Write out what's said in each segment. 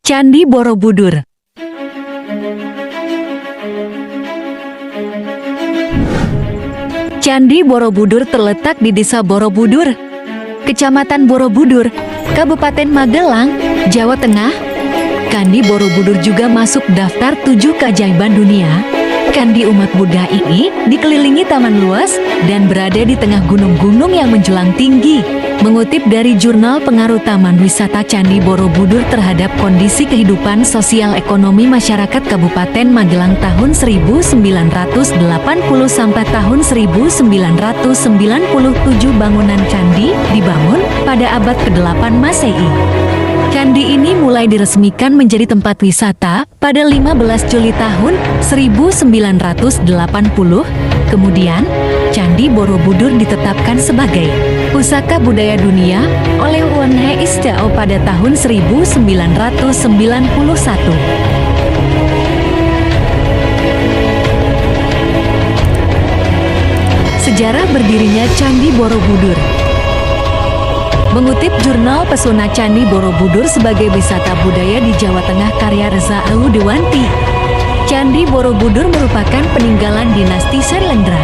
Candi Borobudur. Candi Borobudur terletak di Desa Borobudur, Kecamatan Borobudur, Kabupaten Magelang, Jawa Tengah. Candi Borobudur juga masuk daftar 7 keajaiban dunia. Candi umat Buddha ini dikelilingi taman luas dan berada di tengah gunung-gunung yang menjulang tinggi. Mengutip dari jurnal pengaruh Taman Wisata Candi Borobudur terhadap kondisi kehidupan sosial ekonomi masyarakat Kabupaten Magelang tahun 1980 sampai tahun 1997, bangunan candi dibangun pada abad ke-8 Masehi. Candi ini mulai diresmikan menjadi tempat wisata pada 15 Juli tahun 1980. Kemudian, Candi Borobudur ditetapkan sebagai Pusaka Budaya Dunia oleh UNESCO pada tahun 1991. Sejarah berdirinya Candi Borobudur. Mengutip jurnal Pesona Candi Borobudur sebagai wisata budaya di Jawa Tengah karya Reza Aludewanti, Candi Borobudur merupakan peninggalan dinasti Shailendra.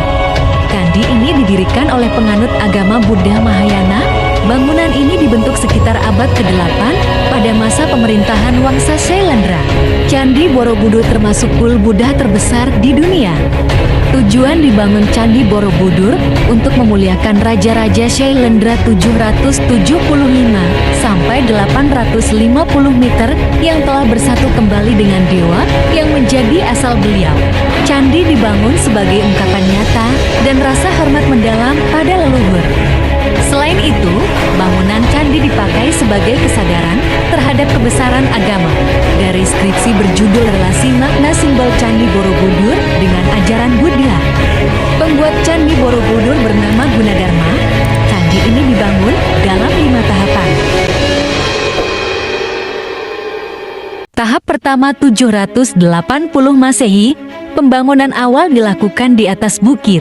Candi ini didirikan oleh penganut agama Buddha Mahayana. Bangunan ini dibentuk sekitar abad ke-8 pada masa pemerintahan Wangsa Shailendra. Candi Borobudur termasuk kul Buddha terbesar di dunia. Tujuan dibangun Candi Borobudur untuk memuliakan Raja-Raja Shailendra 775 sampai 850 meter yang telah bersatu kembali dengan dewa yang menjadi asal beliau. Candi dibangun sebagai ungkapan nyata dan rasa hormat mendalam pada leluhur. Selain itu, bangunan candi dipakai sebagai kesadaran terhadap kebesaran agama. Dari skripsi berjudul Relasi Makna Simbol Candi Borobudur dengan Ajaran Buddha. Pembuat Candi Borobudur bernama Gunadarma. Candi ini dibangun dalam 5 tahapan. Tahap pertama 780 Masehi, pembangunan awal dilakukan di atas bukit.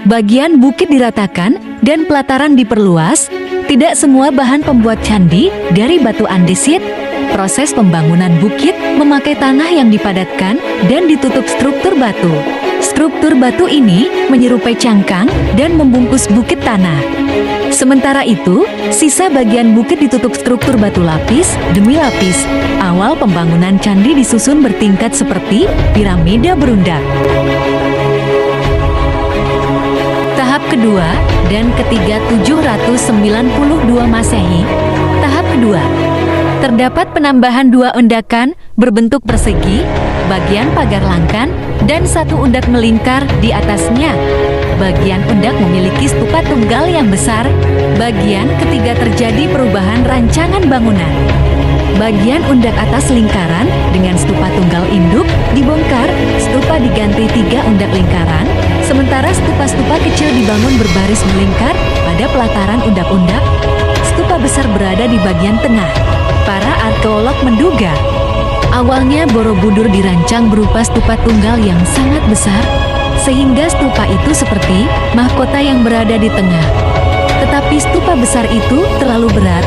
Bagian bukit diratakan dan pelataran diperluas. Tidak semua bahan pembuat candi dari batu andesit. Proses pembangunan bukit memakai tanah yang dipadatkan dan ditutup struktur batu. Struktur batu ini menyerupai cangkang dan membungkus bukit tanah. Sementara itu, sisa bagian bukit ditutup struktur batu lapis demi lapis. Awal pembangunan candi disusun bertingkat seperti piramida berundak. Tahap kedua dan ketiga 792 Masehi. Tahap kedua, terdapat penambahan 2 undakan berbentuk persegi, bagian pagar langkan, dan 1 undak melingkar di atasnya. Bagian undak memiliki stupa tunggal yang besar. Bagian ketiga terjadi perubahan rancangan bangunan. Bagian undak atas lingkaran dengan stupa tunggal induk dibongkar, stupa diganti 3 undak lingkaran, sementara stupa-stupa kecil dibangun berbaris melingkar pada pelataran undak-undak. Stupa besar berada di bagian tengah. Para arkeolog menduga, awalnya Borobudur dirancang berupa stupa tunggal yang sangat besar, sehingga stupa itu seperti mahkota yang berada di tengah. Tetapi stupa besar itu terlalu berat,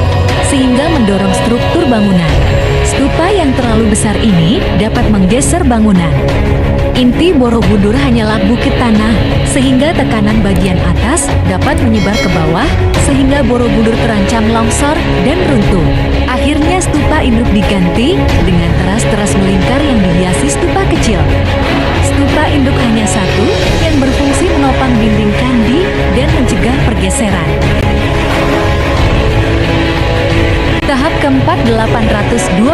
sehingga mendorong struktur bangunan. Stupa yang terlalu besar ini dapat menggeser bangunan. Inti Borobudur hanyalah bukit tanah, sehingga tekanan bagian atas dapat menyebar ke bawah, sehingga Borobudur terancam longsor dan runtuh. Akhirnya stupa induk diganti dengan teras-teras melingkar yang dihiasi stupa kecil. Stupa induk hanya 1 yang berfungsi menopang dinding candi dan mencegah pergeseran. Tahap keempat 824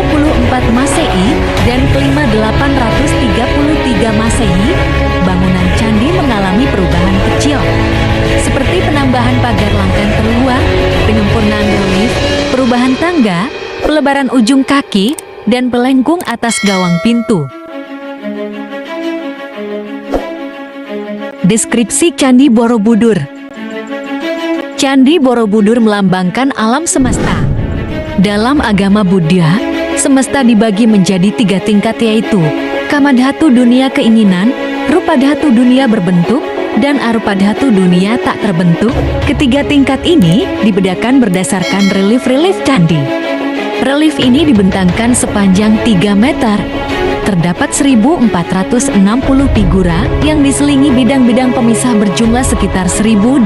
Masehi dan kelima 833 Masehi, bangunan candi mengalami perubahan kecil, seperti penambahan pagar langkan terluar, penyempurnaan relief, perubahan tangga, pelebaran ujung kaki, dan pelengkung atas gawang pintu. Deskripsi Candi Borobudur. Candi Borobudur melambangkan alam semesta. Dalam agama Buddha, semesta dibagi menjadi 3 tingkat, yaitu Kamadhatu dunia keinginan, Rupadhatu dunia berbentuk, dan Arupadhatu dunia tak terbentuk. Ketiga tingkat ini dibedakan berdasarkan relief-relief candi. Relief ini dibentangkan sepanjang 3 meter. Terdapat 1.460 figura yang diselingi bidang-bidang pemisah berjumlah sekitar 1.212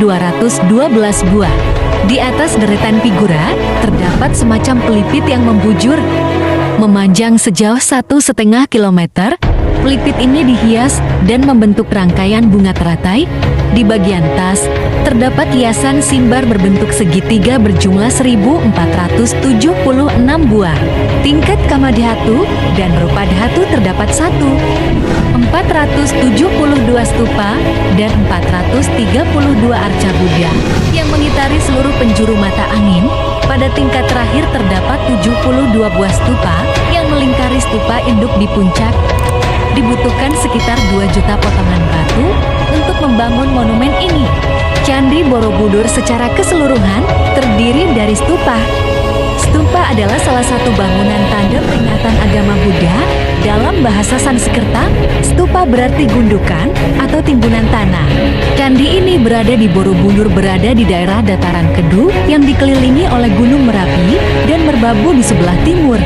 buah. Di atas deretan figura, terdapat semacam pelipit yang membujur, memanjang sejauh 1,5 kilometer. Pelipit ini dihias dan membentuk rangkaian bunga teratai. Di bagian tas, terdapat hiasan simbar berbentuk segitiga berjumlah 1.476 buah. Tingkat Kamadhatu dan Rupadhatu terdapat 472 stupa dan 432 arca Buddha yang mengitari seluruh penjuru mata angin. Pada tingkat terakhir terdapat 72 buah stupa yang melingkari stupa induk di puncak. Dibutuhkan sekitar 2 juta potongan batu untuk membangun monumen ini. Candi Borobudur secara keseluruhan terdiri dari stupa. Stupa adalah salah satu bangunan tanda peringatan agama Buddha. Dalam bahasa Sanskerta, stupa berarti gundukan atau timbunan tanah. Candi ini berada di Borobudur, berada di daerah dataran Kedu yang dikelilingi oleh Gunung Merapi dan Merbabu di sebelah timur,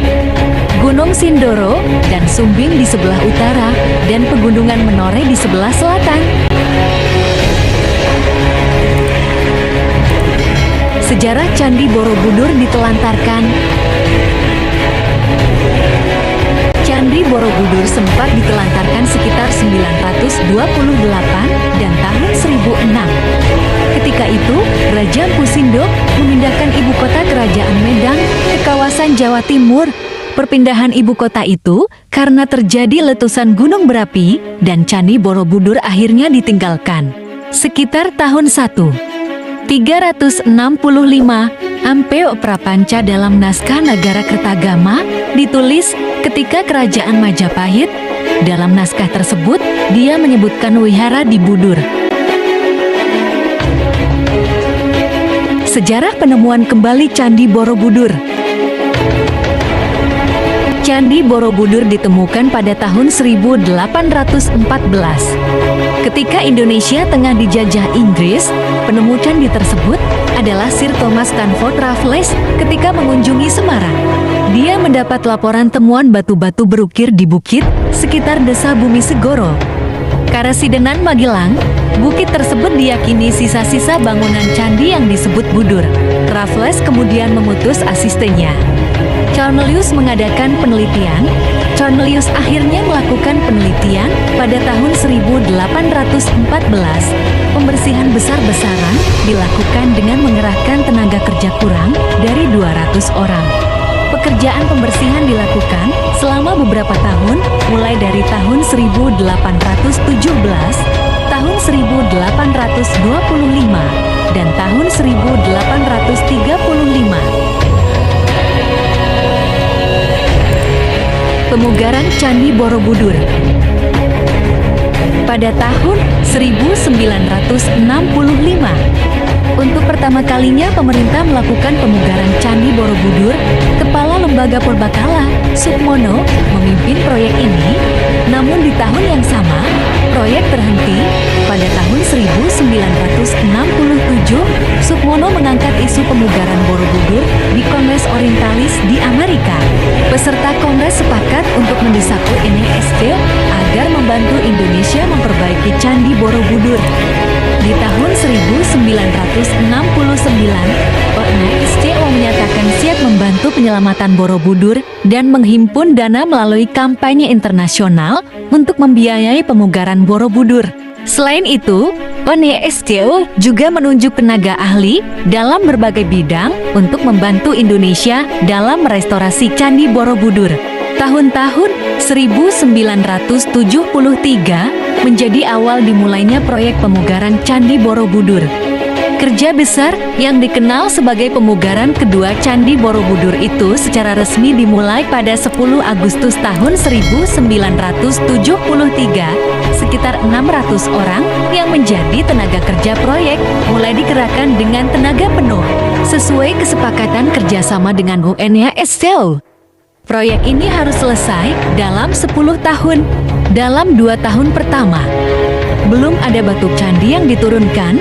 Gunung Sindoro dan Sumbing di sebelah utara, dan Pegunungan Menoreh di sebelah selatan. Sejarah Candi Borobudur ditelantarkan. Candi Borobudur sempat ditelantarkan sekitar 928 dan tahun 1006. Ketika itu, Raja Empu Sindok memindahkan ibu kota kerajaan Medang ke kawasan Jawa Timur. Perpindahan ibu kota itu karena terjadi letusan gunung berapi dan Candi Borobudur akhirnya ditinggalkan. Sekitar tahun 365, Ampeo Prapanca dalam naskah Nagara Kertagama ditulis ketika Kerajaan Majapahit. Dalam naskah tersebut, dia menyebutkan wihara di Budur. Sejarah penemuan kembali Candi Borobudur. Candi Borobudur ditemukan pada tahun 1814. Ketika Indonesia tengah dijajah Inggris, penemu candi tersebut adalah Sir Thomas Stanford Raffles ketika mengunjungi Semarang. Dia mendapat laporan temuan batu-batu berukir di bukit sekitar Desa Bumi Segoro, Karasidenan, Magelang. Bukit tersebut diyakini sisa-sisa bangunan candi yang disebut Budur. Raffles kemudian mengutus asistennya, Cornelius, mengadakan penelitian. Cornelius akhirnya melakukan penelitian pada tahun 1814. Pembersihan besar-besaran dilakukan dengan mengerahkan tenaga kerja kurang dari 200 orang. Pekerjaan pembersihan dilakukan selama beberapa tahun, mulai dari tahun 1817, tahun 1825, dan tahun 1835. Pemugaran Candi Borobudur. Pada tahun 1965, untuk pertama kalinya pemerintah melakukan pemugaran Candi Borobudur. Kepala Lembaga Purbakala, Sukmono, memimpin proyek ini. Namun di tahun yang sama, proyek berhenti. Pada tahun 1967, Sukmono mengangkat isu pemugaran Borobudur di Kongres Orientalis di Amerika. Peserta kongres sepakat untuk mendesak UNESCO agar membantu Indonesia memperbaiki Candi Borobudur. Di tahun 1969, UNESCO menyatakan siap membantu penyelamatan Borobudur dan menghimpun dana melalui kampanye internasional untuk membiayai pemugaran Borobudur. Selain itu, UNESCO juga menunjuk tenaga ahli dalam berbagai bidang untuk membantu Indonesia dalam merestorasi Candi Borobudur. Tahun-tahun 1973 menjadi awal dimulainya proyek pemugaran Candi Borobudur. Kerja besar yang dikenal sebagai pemugaran kedua Candi Borobudur itu secara resmi dimulai pada 10 Agustus tahun 1973. Sekitar 600 orang yang menjadi tenaga kerja proyek mulai digerakkan dengan tenaga penuh sesuai kesepakatan kerjasama dengan UNESCO. Proyek ini harus selesai dalam 10 tahun. dalam 2 tahun pertama. Belum ada batu candi yang diturunkan.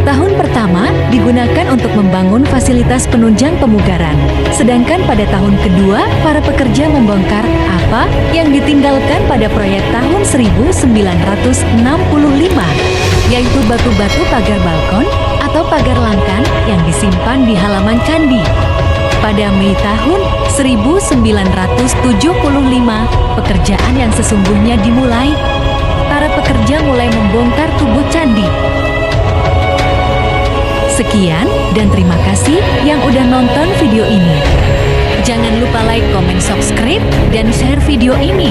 Tahun pertama digunakan untuk membangun fasilitas penunjang pemugaran. Sedangkan pada tahun kedua, para pekerja membongkar apa yang ditinggalkan pada proyek tahun 1965, yaitu batu-batu pagar balkon atau pagar langkan yang disimpan di halaman candi. Pada Mei tahun 1975, pekerjaan yang sesungguhnya dimulai. Para pekerja mulai membongkar tubuh candi. Sekian dan terima kasih yang udah nonton video ini. Jangan lupa like, comment, subscribe, dan share video ini.